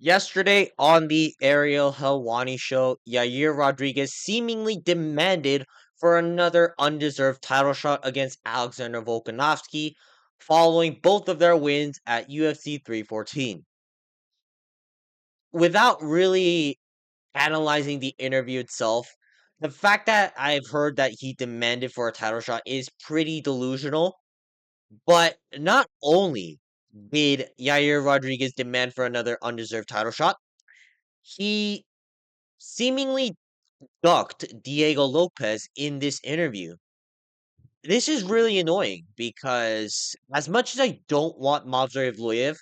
Yesterday on the Ariel Helwani show, Yair Rodriguez seemingly demanded for another undeserved title shot against Alexander Volkanovski following both of their wins at UFC 314. Without really analyzing the interview itself, the fact that I've heard that he demanded for a title shot is pretty delusional. But not only did Yair Rodriguez demand for another undeserved title shot, he seemingly ducked Diego Lopez in this interview. This is really annoying because as much as I don't want Movsar Evloev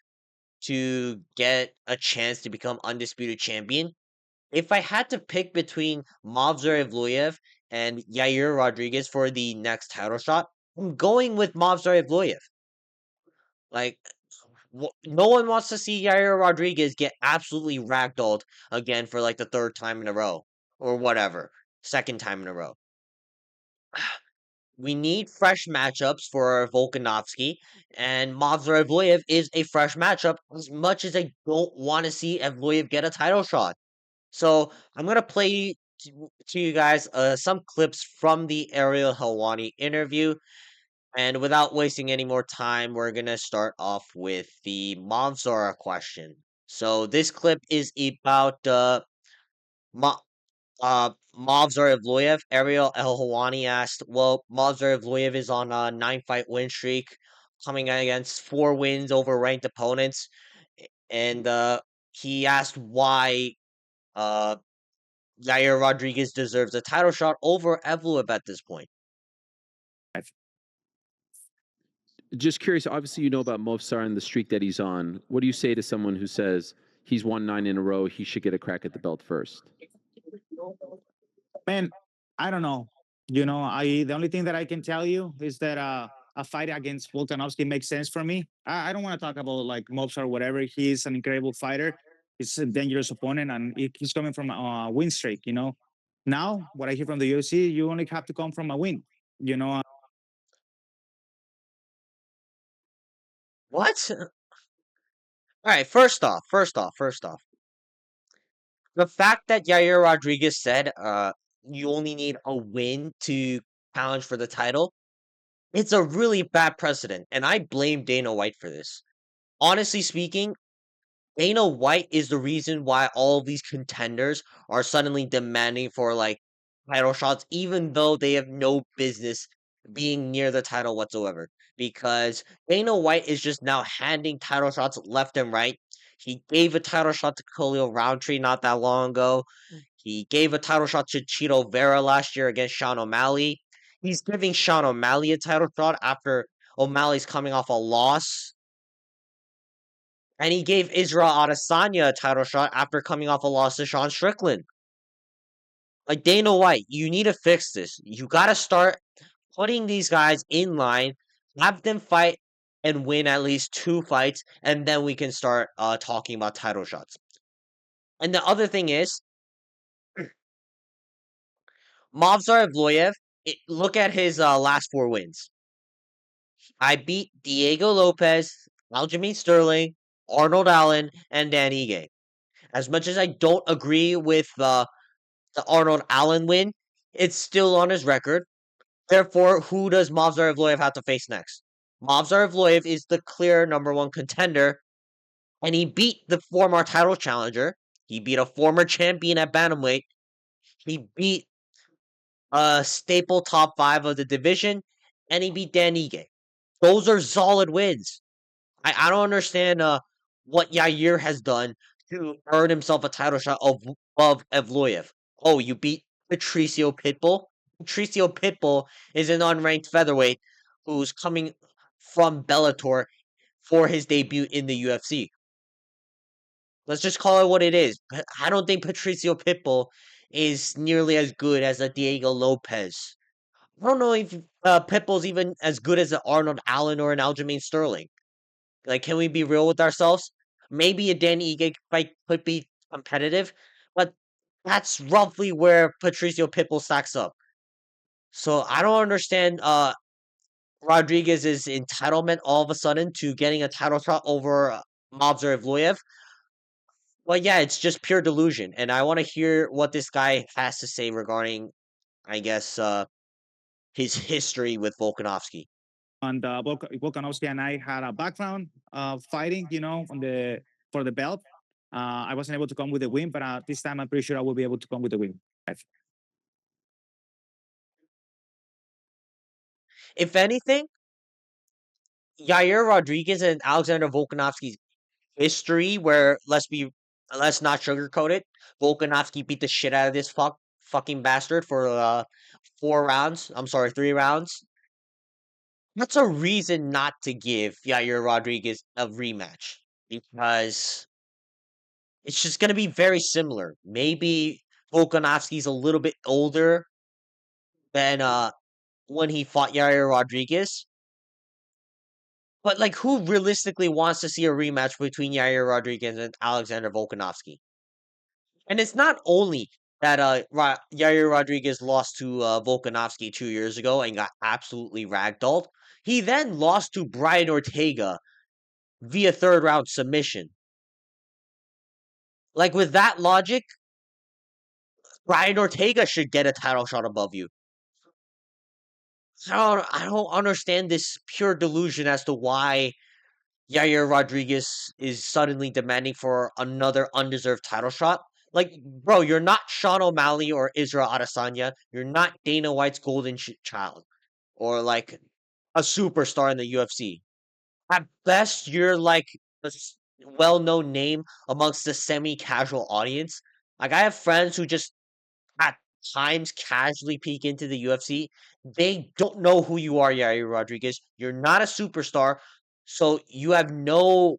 to get a chance to become undisputed champion, if I had to pick between Movsar Evloev and Yair Rodriguez for the next title shot, I'm going with Movsar Evloev. Like, no one wants to see Yair Rodriguez get absolutely ragdolled again for like the third time in a row or whatever, second time in a row. We need fresh matchups for Volkanovski, and Movsar Evloev is a fresh matchup as much as I don't want to see Evloev get a title shot. So I'm going to play to you guys some clips from the Ariel Helwani interview. And without wasting any more time, we're going to start off with the Movsar question. So this clip is about Movsar Evloev. Ariel El-Hawani asked, well, Movsar Evloev is on a 9-fight win streak, coming against 4 wins over ranked opponents. And he asked why uh, Yair Rodriguez deserves a title shot over Evloev at this point. Just curious, obviously, you know about Movsar and the streak that he's on. What do you say to someone who says he's won 9 in a row, he should get a crack at the belt first? Man, I don't know. The only thing that I can tell you is that a fight against Volkanovski makes sense for me. I don't want to talk about like mobs or whatever. He's an incredible fighter. He's a dangerous opponent, and he's coming from a win streak. Now what I hear from the UFC, you only have to come from a win. You know, What? All right, first off, the fact that Yair Rodriguez said you only need a win to challenge for the title, it's a really bad precedent, and I blame Dana White for this. Honestly speaking, Dana White is the reason why all of these contenders are suddenly demanding for like title shots, even though they have no business being near the title whatsoever. Because Dana White is just now handing title shots left and right. He gave a title shot to Khalil Roundtree not that long ago. He gave a title shot to Cheeto Vera last year against Sean O'Malley. He's giving Sean O'Malley a title shot after O'Malley's coming off a loss, and he gave Israel Adesanya a title shot after coming off a loss to Sean Strickland. Like, Dana White, you need to fix this. You got to start putting these guys in line, have them fight and win at least 2 fights, and then we can start talking about title shots. And the other thing is, Movsar Evloev, look at his last 4 wins. I beat Diego Lopez, Aljamain Sterling, Arnold Allen, and Dan Ige. As much as I don't agree with the Arnold Allen win, it's still on his record. Therefore, who does Movsar Evloev have to face next? Movsar Evloev is the clear number 1 contender, and he beat the former title challenger. He beat a former champion at bantamweight. He beat a staple top 5 of the division, and he beat Dan Ige. Those are solid wins. I don't understand what Yair has done to earn himself a title shot above Evloev. Oh, you beat Patricio Pitbull? Patricio Pitbull is an unranked featherweight who's coming from Bellator for his debut in the UFC. Let's just call it what it is. I don't think Patricio Pitbull is nearly as good as a Diego Lopez. I don't know if Pitbull's even as good as an Arnold Allen or an Aljamain Sterling. Like, can we be real with ourselves? Maybe a Danny Ige fight could be competitive, but that's roughly where Patricio Pitbull stacks up. So I don't understand Rodriguez's entitlement all of a sudden to getting a title shot over Movsar Evloev. Well, yeah, it's just pure delusion, and I want to hear what this guy has to say regarding, I guess, his history with Volkanovski. And Volkanovski and I had a background fighting, on the for the belt. I wasn't able to come with the win, but this time I'm pretty sure I will be able to come with the win. If anything, Yair Rodriguez and Alexander Volkanovski's history, where let's not sugarcoat it, Volkanovski beat the shit out of this fucking bastard for 4 rounds. I'm sorry, 3 rounds. That's a reason not to give Yair Rodriguez a rematch because it's just going to be very similar. Maybe Volkanovski's a little bit older than when he fought Yair Rodriguez, but like, who realistically wants to see a rematch between Yair Rodriguez and Alexander Volkanovski? And it's not only that Yair Rodriguez lost to Volkanovski 2 years ago and got absolutely ragdolled. He then lost to Brian Ortega via third round submission. Like, with that logic, Brian Ortega should get a title shot above you. I don't understand this pure delusion as to why Yair Rodriguez is suddenly demanding for another undeserved title shot. Like, bro, you're not Sean O'Malley or Israel Adesanya. You're not Dana White's golden child or like a superstar in the UFC. At best, you're like a well-known name amongst the semi-casual audience. Like, I have friends who just at times casually peek into the UFC. They don't know who you are, Yair Rodriguez. You're not a superstar, so you have no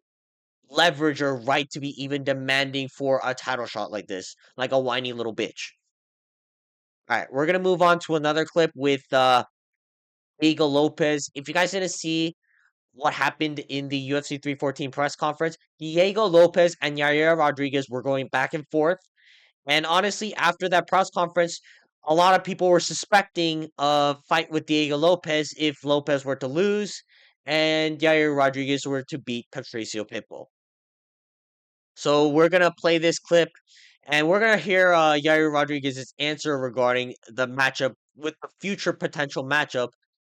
leverage or right to be even demanding for a title shot like this, like a whiny little bitch. All right, we're gonna move on to another clip with Diego Lopez. If you guys didn't see what happened in the UFC 314 press conference, Diego Lopez and Yair Rodriguez were going back and forth. And honestly, after that press conference, a lot of people were suspecting a fight with Diego Lopez if Lopez were to lose and Yair Rodriguez were to beat Patricio Pitbull. So we're gonna play this clip, and we're gonna hear Yair Rodriguez's answer regarding the matchup with the future potential matchup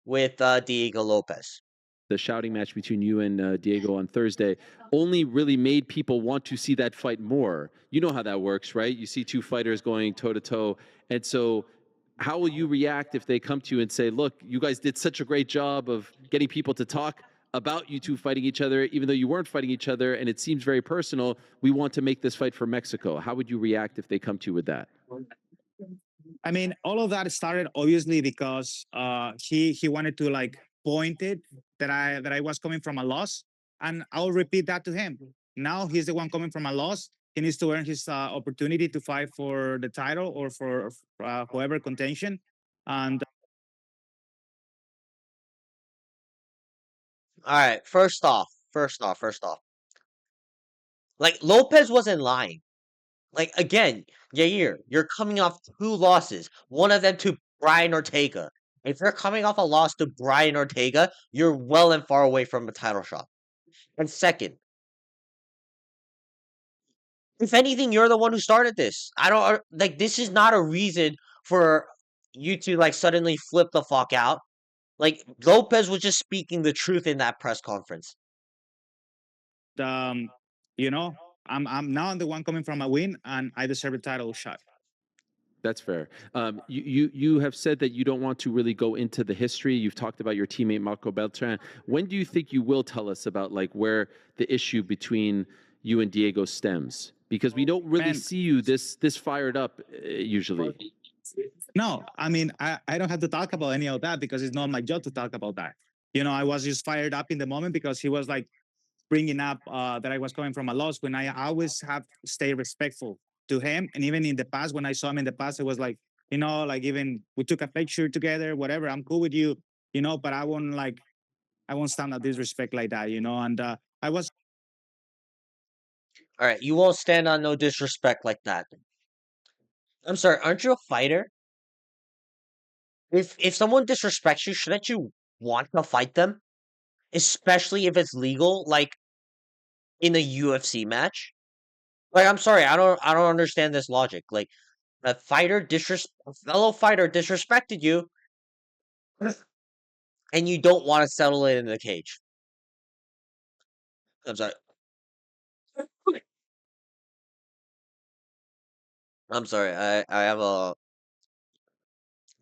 with Diego Lopez. The shouting match between you and Diego on Thursday only really made people want to see that fight more. You know how that works, right? You see two fighters going toe to toe. And so, how will you react if they come to you and say, look, you guys did such a great job of getting people to talk about you two fighting each other, even though you weren't fighting each other, and it seems very personal. We want to make this fight for Mexico. How would you react if they come to you with that? I mean, all of that started obviously because he wanted to like point it that I was coming from a loss, and I'll repeat that to him. Now he's the one coming from a loss. He needs to earn his opportunity to fight for the title or for whoever contention. And All right, first off, like, Lopez wasn't lying. Like, again, Yair, you're coming off two losses, one of them to Brian Ortega. If you're coming off a loss to Brian Ortega, you're well and far away from a title shot. And second, if anything, you're the one who started this. I don't like, this is not a reason for you to like suddenly flip the fuck out. Like, Lopez was just speaking the truth in that press conference. um, you know, I'm the one coming from a win, and I deserve a title shot. That's fair. You have said that you don't want to really go into the history. You've talked about your teammate Marco Beltran. When do you think you will tell us about like where the issue between you and Diego stems? Because we don't really Man, see you this fired up usually. no, I mean, I don't have to talk about any of that because it's not my job to talk about that. I was just fired up in the moment because he was like bringing up that I was coming from a loss when I always have to stay respectful to him. And even in the past, when I saw him in the past, it was like, like even we took a picture together, whatever. I'm cool with you, but I won't stand up disrespect like that, And I was All right, you won't stand on no disrespect like that. I'm sorry, aren't you a fighter? If someone disrespects you, shouldn't you want to fight them? Especially if it's legal, like in a UFC match. Like, I'm sorry, I don't understand this logic. Like, a fellow fighter disrespected you, and you don't want to settle it in the cage. I'm sorry. I'm sorry. I have a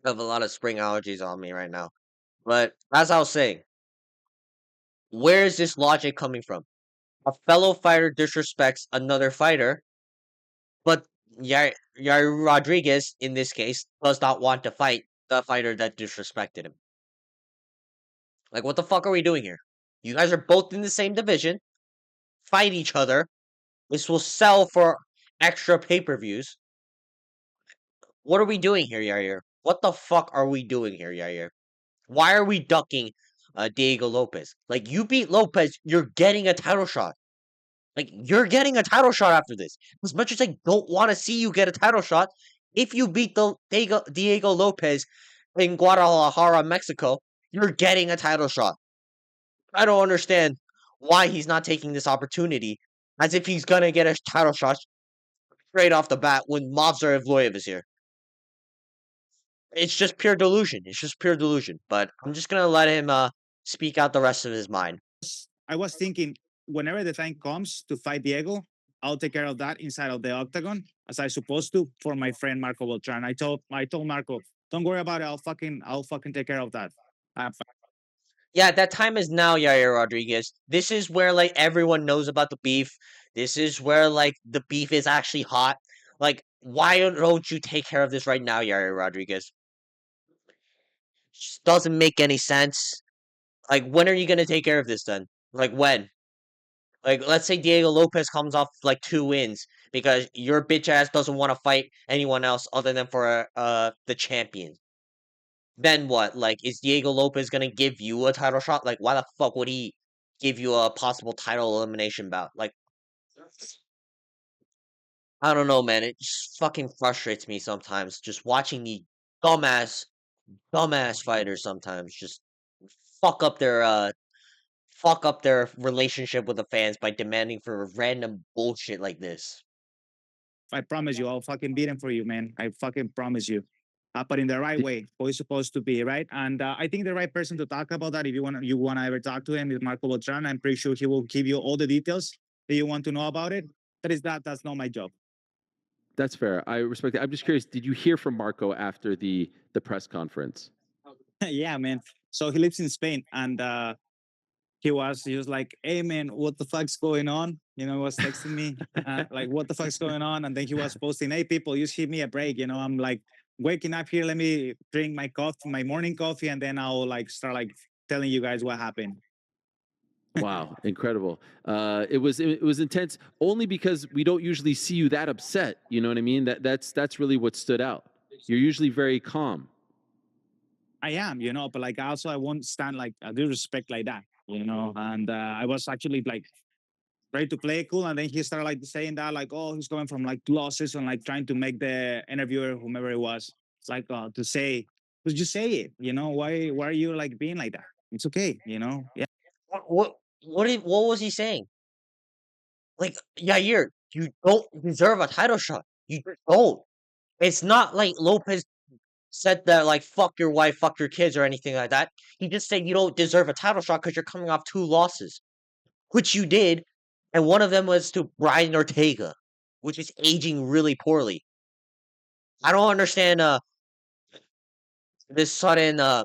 lot of spring allergies on me right now. But as I was saying, where is this logic coming from? A fellow fighter disrespects another fighter, but Yair Rodriguez, in this case, does not want to fight the fighter that disrespected him. Like, what the fuck are we doing here? You guys are both in the same division. Fight each other. This will sell for extra pay-per-views. What are we doing here, Yair? What the fuck are we doing here, Yair? Why are we ducking Diego Lopez? Like, you beat Lopez, you're getting a title shot. Like, you're getting a title shot after this. As much as I don't want to see you get a title shot, if you beat the Diego Lopez in Guadalajara, Mexico, you're getting a title shot. I don't understand why he's not taking this opportunity as if he's gonna get a title shot straight off the bat when Movsar Evloev is here. It's just pure delusion. It's just pure delusion. But I'm just gonna let him speak out the rest of his mind. I was thinking whenever the time comes to fight Diego, I'll take care of that inside of the octagon as I supposed to for my friend Marco Beltran. I told Marco, don't worry about it. I'll fucking take care of that. Uh, Yeah, that time is now, Yair Rodriguez. This is where like everyone knows about the beef. This is where like the beef is actually hot. Like, why don't you take care of this right now, Yair Rodriguez? Just doesn't make any sense. Like, when are you gonna take care of this then? Like, when? Like, let's say Diego Lopez comes off like 2 wins because your bitch ass doesn't want to fight anyone else other than for the champion. Then what? Like, is Diego Lopez gonna give you a title shot? Like, why the fuck would he give you a possible title elimination bout? Like, I don't know, man. It just fucking frustrates me sometimes. Just watching the dumbass, dumbass fighters sometimes just fuck up their fuck up their relationship with the fans by demanding for random bullshit like this. I promise you, I'll fucking beat him for you, man. I fucking promise you. But in the right way, how it's supposed to be, right? And I think the right person to talk about that, if you want to ever talk to him, is Marco Beltran. I'm pretty sure he will give you all the details that you want to know about it. That's not my job. That's fair. I respect it. I'm just curious. Did you hear from Marco after the press conference? Yeah, man. So he lives in Spain, and he was like, "Hey, man, what the fuck's going on?" He was texting me, like, "What the fuck's going on?" And then he was posting, "Hey, people, just give me a break." I'm like waking up here. Let me drink my coffee, my morning coffee, and then I'll like start like telling you guys what happened. Wow, incredible! It was intense only because we don't usually see you that upset. You know what I mean? That's really what stood out. You're usually very calm. I am, but like also I won't stand like a disrespect like that. And I was actually like ready to play it cool, and then he started like saying that like, oh, he's coming from like 2 losses and like trying to make the interviewer, whomever it was, like to say, just say it. Why are you like being like that? It's okay. Yeah. What was he saying? Like, Yair, you don't deserve a title shot. You just don't. It's not like Lopez said that like fuck your wife, fuck your kids, or anything like that. He just said you don't deserve a title shot because you're coming off 2 losses, which you did, and one of them was to Brian Ortega, which is aging really poorly. I don't understand this sudden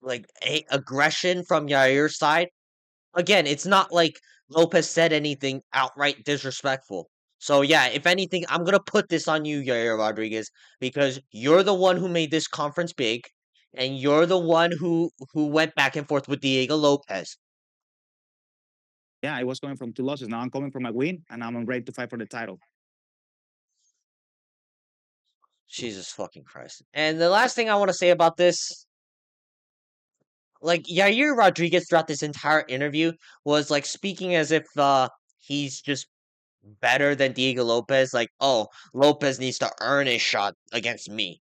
like aggression from Yair's side. Again, it's not like Lopez said anything outright disrespectful. So yeah, if anything, I'm gonna put this on you, Yair Rodriguez, because you're the one who made this conference big, and you're the one who went back and forth with Diego Lopez. Yeah, I was coming from 2 losses. Now I'm coming from a win, and I'm ready to fight for the title. Jesus fucking Christ. And the last thing I want to say about this, like Yair Rodriguez throughout this entire interview was like speaking as if he's just better than Diego Lopez. Like, oh, Lopez needs to earn his shot against me.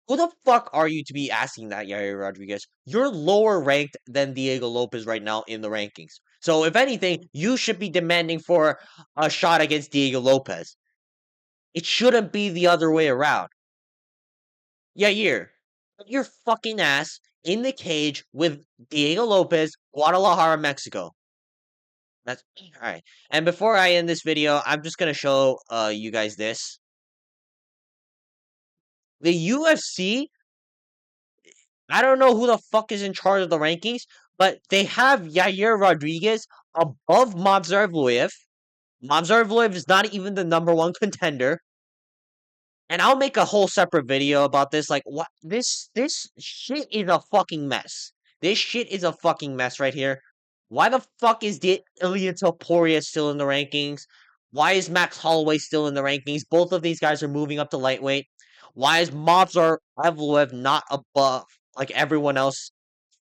Who the fuck are you to be asking that, Yair Rodriguez? You're lower ranked than Diego Lopez right now in the rankings. So if anything, you should be demanding for a shot against Diego Lopez. It shouldn't be the other way around. Yair, put your fucking ass in the cage with Diego Lopez, Guadalajara, Mexico. That's alright. And before I end this video, I'm just gonna show you guys this. The UFC, I don't know who the fuck is in charge of the rankings, but they have Yair Rodriguez above Movsar Evloev. Movsar Evloev is not even the number one contender. And I'll make a whole separate video about this. Like, what? This shit is a fucking mess. This shit is a fucking mess right here. Why the fuck is Ilya Topuria still in the rankings? Why is Max Holloway still in the rankings? Both of these guys are moving up to lightweight. Why is Movsar Evloev not above like everyone else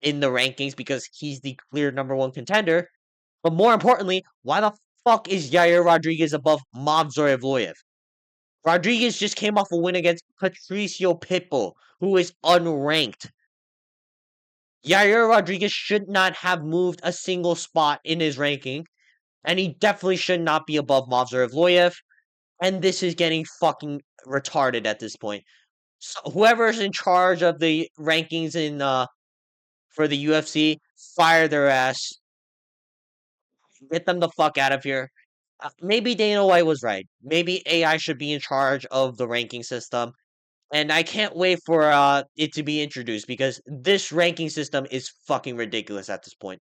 in the rankings because he's the clear number one contender? But more importantly, why the fuck is Yair Rodriguez above Movsar Evloev? Rodriguez just came off a win against Patricio Pitbull, who is unranked. Yair Rodriguez should not have moved a single spot in his ranking, and he definitely should not be above Movsar Evloev, and this is getting fucking retarded at this point. So whoever's in charge of the rankings in for the UFC, fire their ass. Get them the fuck out of here. Maybe Dana White was right. Maybe AI should be in charge of the ranking system. And I can't wait for it to be introduced because this ranking system is fucking ridiculous at this point.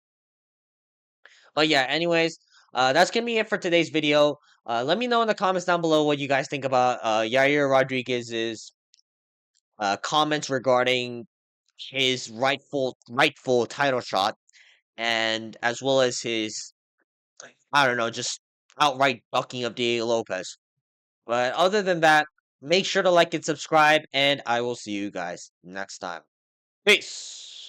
But yeah, anyways, that's gonna be it for today's video. Let me know in the comments down below what you guys think about Yair Rodriguez's comments regarding his rightful title shot, and as well as his I don't know, just outright bucking of Diego Lopez. But other than that, make sure to like and subscribe, and I will see you guys next time. Peace.